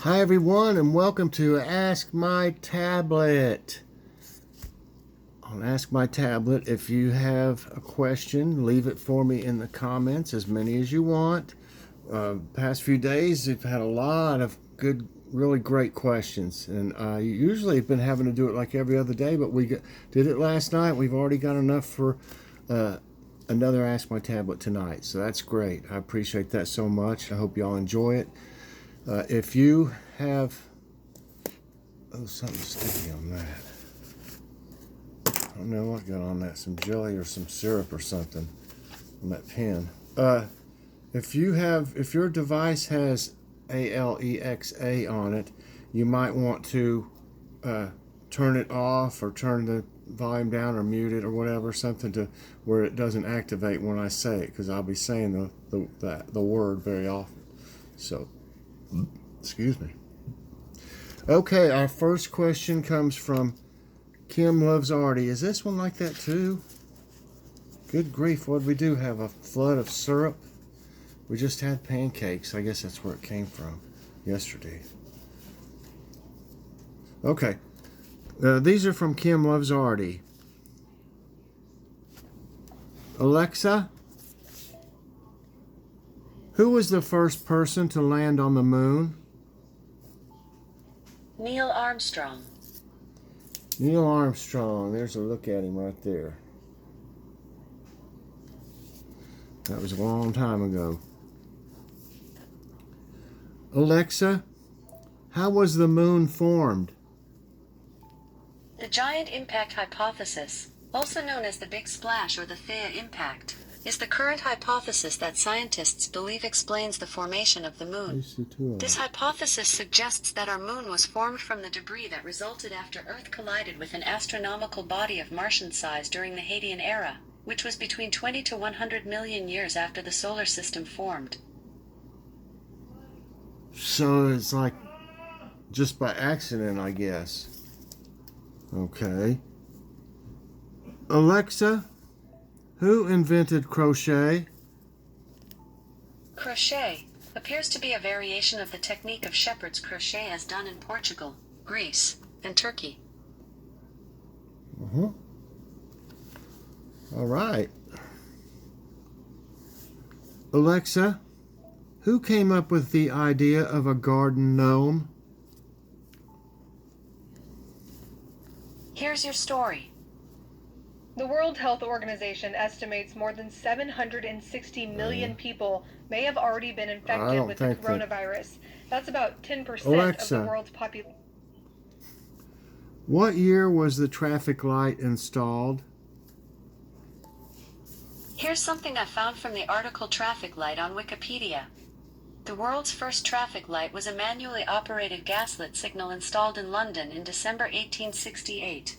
Hi everyone and welcome to Ask My Tablet. On Ask My Tablet, if you have a question, leave it for me in the comments, as many as you want. Past few days, we've had a lot of good, really great questions, and usually I've been having to do it like every other day, but did it last night. We've already got enough for another Ask My Tablet tonight, so that's great. I appreciate that so much. I hope y'all enjoy it. If you have, something sticky on that. I don't know what got on that, some jelly or some syrup or something on that pen. If your device has Alexa on it, you might want to turn it off or turn the volume down or mute it or whatever, something to where it doesn't activate when I say it, because I'll be saying the word very often. So, excuse me. Okay, our first question comes from Kim Loves Artie. Is this one like that too? Good grief, what did we do? Have a flood of syrup? We just had pancakes. I guess that's where it came from yesterday. Okay, these are from Kim Loves Artie. Alexa, who was the first person to land on the moon? Neil Armstrong. Neil Armstrong. There's a look at him right there. That was a long time ago. Alexa, how was the moon formed? The giant impact hypothesis, also known as the Big Splash or the Theia impact, is the current hypothesis that scientists believe explains the formation of the moon. This hypothesis suggests that our moon was formed from the debris that resulted after Earth collided with an astronomical body of Martian size during the Hadean era, which was between 20 to 100 million years after the solar system formed. So it's like just by accident, I guess. Okay. Alexa, who invented crochet? Crochet appears to be a variation of the technique of shepherd's crochet as done in Portugal, Greece, and Turkey. All right. Alexa, who came up with the idea of a garden gnome? Here's your story. The World Health Organization estimates more than 760 million people may have already been infected with the coronavirus. That's about 10% Alexa, of the world's population. What year was the traffic light installed? Here's something I found from the article Traffic Light on Wikipedia. The world's first traffic light was a manually operated gaslit signal installed in London in December 1868.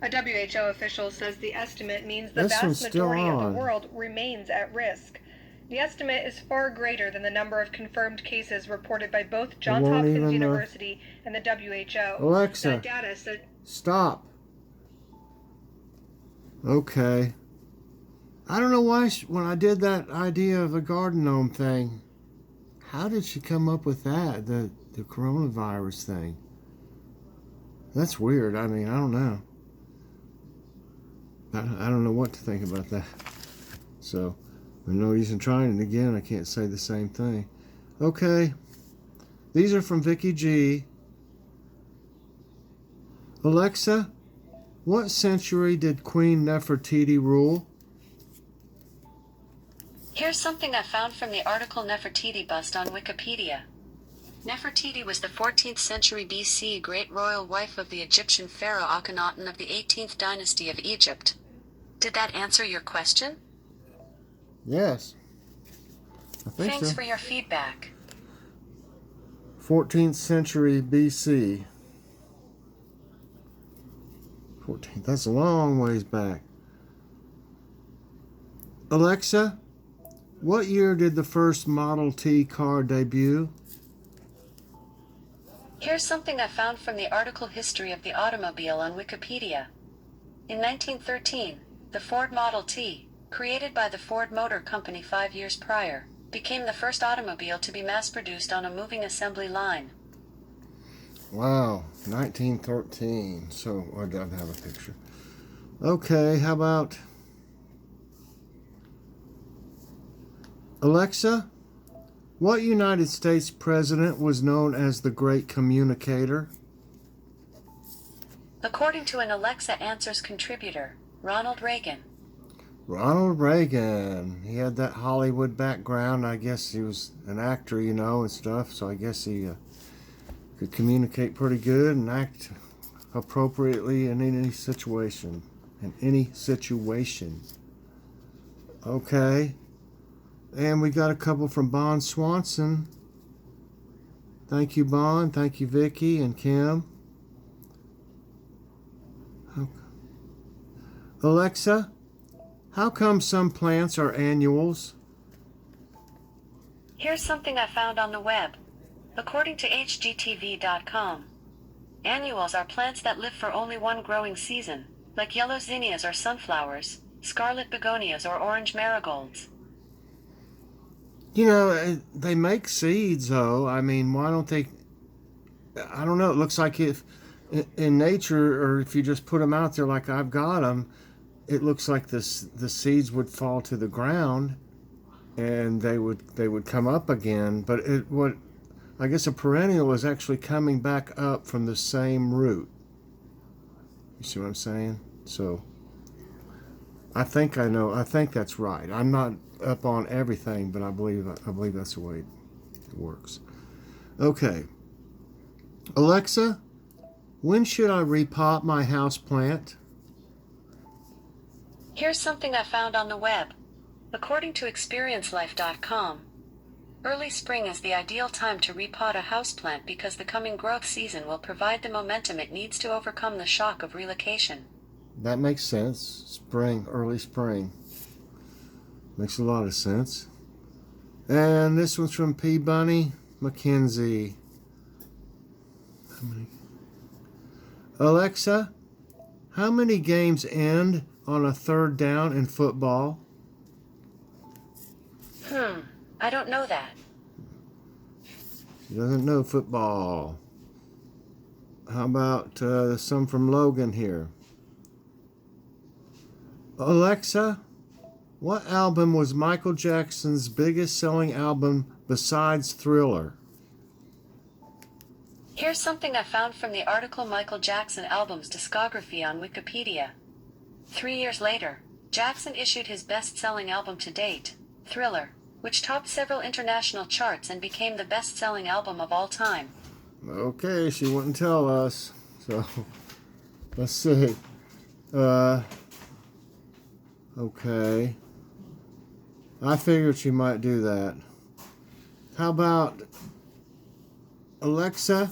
A WHO official says the estimate means the vast majority of the world remains at risk. The estimate is far greater than the number of confirmed cases reported by both Johns Hopkins University and the WHO. Alexa, stop. Okay. I don't know why when I did that idea of the garden gnome thing, how did she come up with that, the coronavirus thing? That's weird. I mean, I don't know. I don't know what to think about that. So, there's no use in trying it again. I can't say the same thing. Okay. These are from Vicky G. Alexa, what century did Queen Nefertiti rule? Here's something I found from the article Nefertiti bust on Wikipedia. Nefertiti was the 14th century BC great royal wife of the Egyptian pharaoh Akhenaten of the 18th dynasty of Egypt. Did that answer your question? Yes. I think Thanks so. for your feedback. 14th century BC. 14th, that's a long ways back. Alexa, what year did the first Model T car debut? Here's something I found from the article History of the Automobile on Wikipedia. In 1913, the Ford Model T, created by the Ford Motor Company 5 years prior, became the first automobile to be mass-produced on a moving assembly line. Wow, 1913. So I don't have a picture. Okay, how about Alexa? What United States president was known as the Great Communicator? According to an Alexa Answers contributor, Ronald Reagan. Ronald Reagan. He had that Hollywood background. I guess he was an actor, and stuff. So I guess he could communicate pretty good and act appropriately in any situation. Okay. And we got a couple from Bon Swanson. Thank you, Bon. Thank you, Vicky and Kim. Alexa, how come some plants are annuals? Here's something I found on the web. According to hgtv.com, annuals are plants that live for only one growing season, like yellow zinnias or sunflowers, scarlet begonias or orange marigolds. They make seeds, though. I mean, why don't they? I don't know. It looks like if in nature, or if you just put them out there like I've got them, it looks like the seeds would fall to the ground, and they would come up again. But I guess a perennial is actually coming back up from the same root. You see what I'm saying? So I think I know. I think that's right. I'm not up on everything, but I believe that's the way it works. Okay. Alexa, when should I repot my house plant? Here's something I found on the web. According to experiencelife.com, early spring is the ideal time to repot a houseplant because the coming growth season will provide the momentum it needs to overcome the shock of relocation. That makes sense. Spring, early spring. Makes a lot of sense. And this one's from P. Bunny McKenzie. Alexa, how many games end on a third down in football? I don't know that. She doesn't know football. How about some from Logan here? Alexa, what album was Michael Jackson's biggest selling album besides Thriller? Here's something I found from the article Michael Jackson Albums Discography on Wikipedia. 3 years later, Jackson issued his best-selling album to date, Thriller, which topped several international charts and became the best-selling album of all time. Okay, she wouldn't tell us. So, let's see. Okay. I figured she might do that. How about Alexa,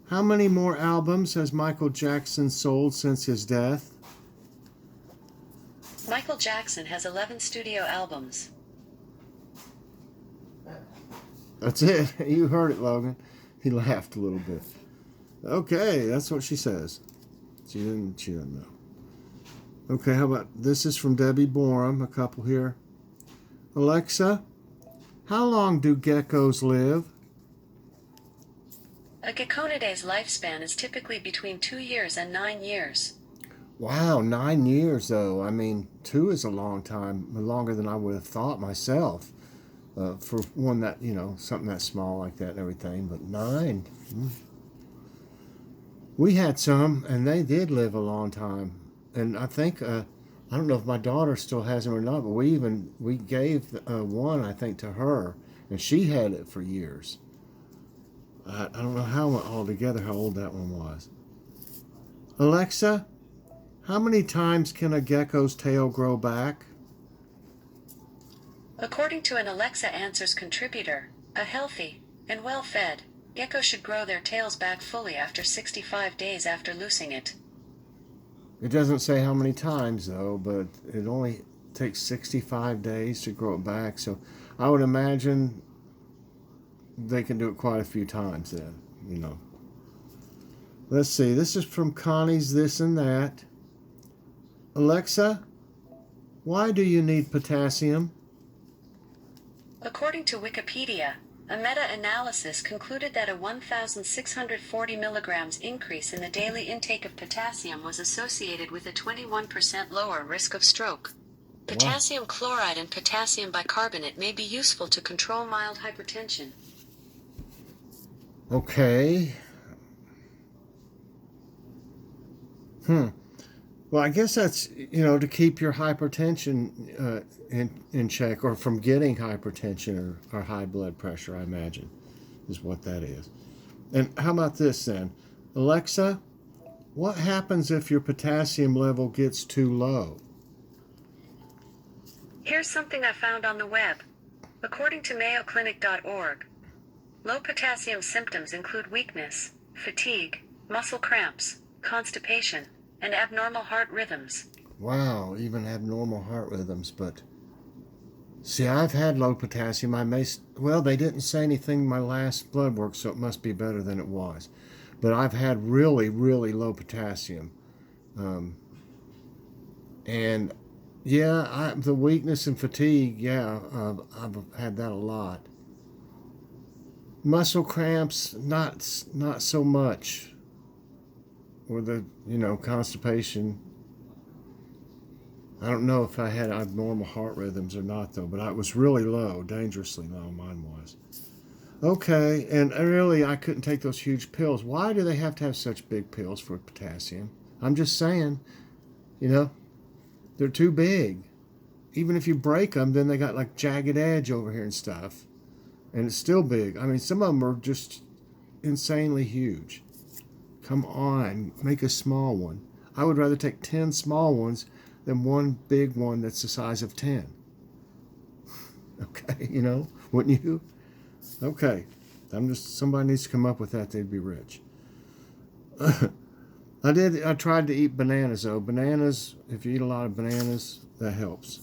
how many more albums has Michael Jackson sold since his death? Michael Jackson has 11 studio albums. That's it. You heard it, Logan. He laughed a little bit. Okay, that's what she says. She doesn't know. Okay, how about this is from Debbie Borum, a couple here. Alexa, how long do geckos live? A geckonidae's lifespan is typically between 2 years and 9 years. Wow, 9 years though. I mean, 2 is a long time, longer than I would have thought myself. For one that, something that small like that and everything, but 9. We had some, and they did live a long time. And I think, I don't know if my daughter still has them or not, but we gave one, I think, to her, and she had it for years. I don't know how old that one was. Alexa, how many times can a gecko's tail grow back? According to an Alexa Answers contributor, a healthy and well-fed gecko should grow their tails back fully after 65 days after loosing it. It doesn't say how many times, though, but it only takes 65 days to grow it back. So I would imagine they can do it quite a few times then, Let's see. This is from Connie's This and That. Alexa, why do you need potassium? According to Wikipedia, a meta-analysis concluded that a 1,640 milligrams increase in the daily intake of potassium was associated with a 21% lower risk of stroke. Potassium chloride and potassium bicarbonate may be useful to control mild hypertension. Okay. Well, I guess that's, to keep your hypertension in check, or from getting hypertension or high blood pressure, I imagine, is what that is. And how about this then? Alexa, what happens if your potassium level gets too low? Here's something I found on the web. According to mayoclinic.org, low potassium symptoms include weakness, fatigue, muscle cramps, constipation, and abnormal heart rhythms. Wow, even abnormal heart rhythms. But see, I've had low potassium. They didn't say anything in my last blood work, so it must be better than it was. But I've had really, really low potassium. And yeah, the weakness and fatigue, I've had that a lot. Muscle cramps, not so much. Or the, constipation. I don't know if I had abnormal heart rhythms or not, though, but I was really low, dangerously low, mine was. Okay, and really, I couldn't take those huge pills. Why do they have to have such big pills for potassium? I'm just saying, they're too big. Even if you break them, then they got like jagged edge over here and stuff. And it's still big. I mean, some of them are just insanely huge. Come on, make a small one. I would rather take 10 small ones than one big one that's the size of 10. Okay, wouldn't you? Okay, somebody needs to come up with that, they'd be rich. I tried to eat bananas, though. Bananas, if you eat a lot of bananas, that helps.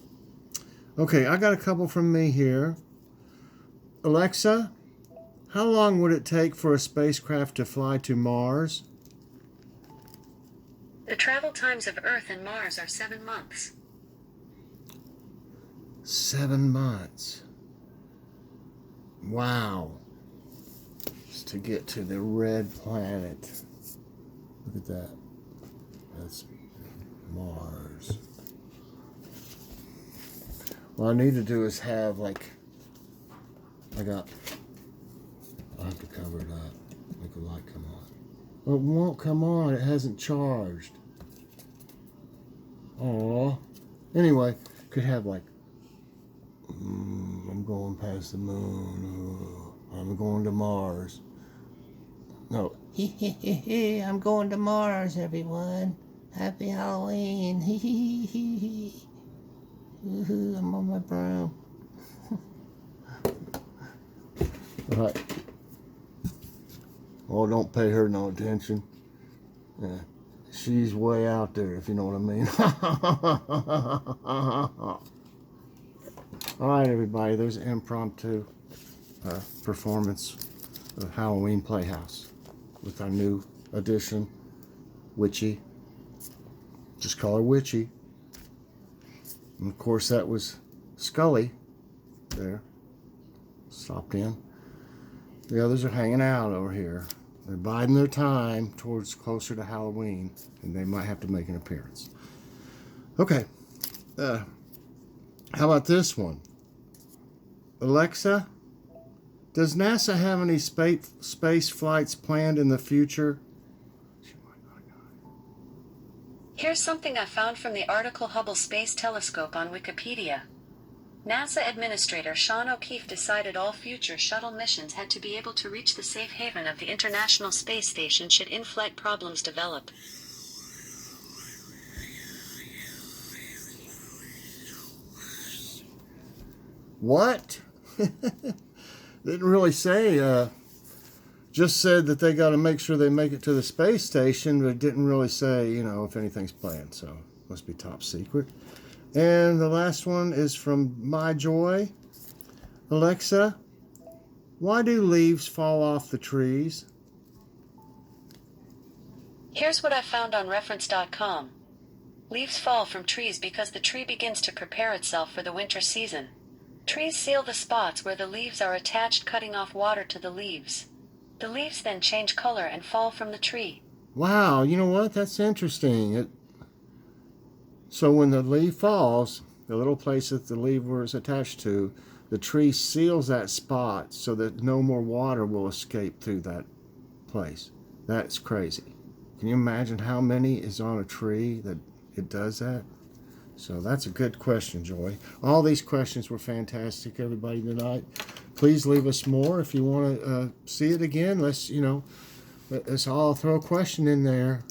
Okay, I got a couple from me here. Alexa, how long would it take for a spacecraft to fly to Mars? The travel times of Earth and Mars are 7 months. 7 months. Wow. Just to get to the red planet. Look at that. That's Mars. What I need to do is have I'll have to cover it up. Make the light come on. Well, it won't come on. It hasn't charged. Aww. Anyway, could have I'm going past the moon. I'm going to Mars. No. I'm going to Mars, everyone. Happy Halloween. I'm on my broom. All right. Oh, don't pay her no attention. Yeah. She's way out there, if you know what I mean. All right, everybody. There's an impromptu performance of Halloween Playhouse with our new addition, Witchy. Just call her Witchy. And of course, that was Skully there. Stopped in. The others are hanging out over here. They're biding their time towards closer to Halloween, and they might have to make an appearance. Okay. How about this one? Alexa, does NASA have any space flights planned in the future? Here's something I found from the article Hubble Space Telescope on Wikipedia. NASA Administrator Sean O'Keefe decided all future shuttle missions had to be able to reach the safe haven of the International Space Station should in-flight problems develop. What? Didn't really say. Just said that they got to make sure they make it to the space station, but it didn't really say, if anything's planned. So must be top secret. And the last one is from My Joy. Alexa, why do leaves fall off the trees? Here's what I found on reference.com. Leaves fall from trees because the tree begins to prepare itself for the winter season. Trees seal the spots where the leaves are attached, cutting off water to the leaves. The leaves then change color and fall from the tree. Wow, you know what? That's interesting. So when the leaf falls, the little place that the leaf was attached to, the tree seals that spot so that no more water will escape through that place. That's crazy. Can you imagine how many is on a tree that it does that? So that's a good question, Joy. All these questions were fantastic, everybody, tonight. Please leave us more if you want to see it again. Let's all throw a question in there,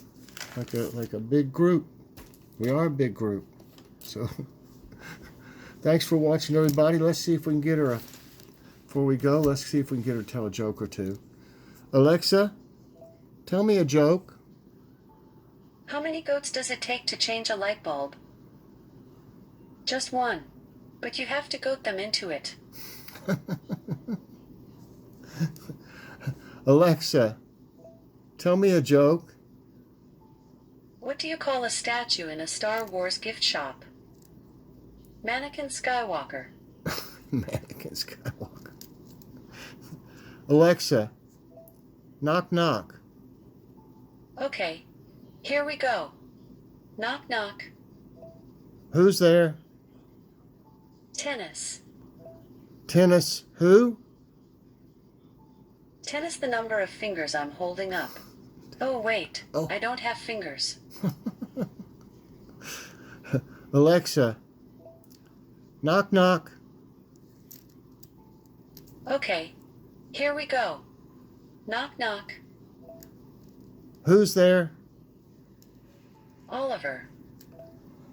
like a big group. We are a big group. So thanks for watching, everybody. Let's see if we can get her before we go. Let's see if we can get her to tell a joke or two. Alexa, tell me a joke. How many goats does it take to change a light bulb? Just one. But you have to goat them into it. Alexa, tell me a joke. What do you call a statue in a Star Wars gift shop? Mannequin Skywalker. Mannequin Skywalker. Alexa, knock knock. Okay, here we go. Knock knock. Who's there? Tennis. Tennis who? Tennis the number of fingers I'm holding up. Oh wait, I don't have fingers. Alexa, knock knock. Okay, here we go. Knock knock. Who's there? Oliver.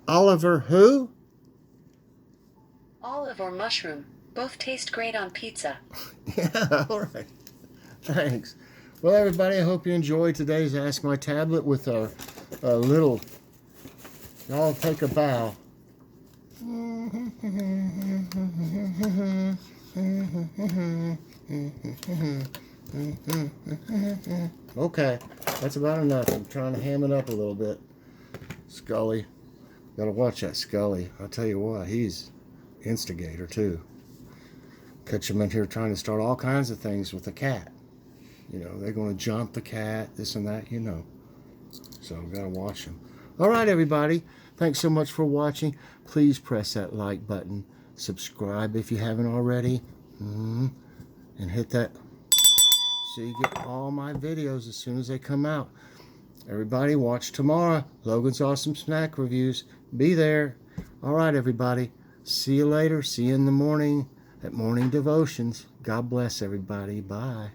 Oliver who? Olive or mushroom, both taste great on pizza. Yeah, all right. Thanks. Well, everybody, I hope you enjoyed today's Ask My Tablet with our little... Y'all take a bow. Okay, that's about enough. I'm trying to ham it up a little bit. Skully. Gotta watch that Skully. I'll tell you what, he's instigator too. Catch him in here trying to start all kinds of things with the cat. You know, they're going to jump the cat, this and that, you know. So, gotta watch them. All right, everybody. Thanks so much for watching. Please press that like button. Subscribe if you haven't already. And hit that so you get all my videos as soon as they come out. Everybody, watch tomorrow. Logan's Awesome Snack Reviews. Be there. All right, everybody. See you later. See you in the morning at Morning Devotions. God bless everybody. Bye.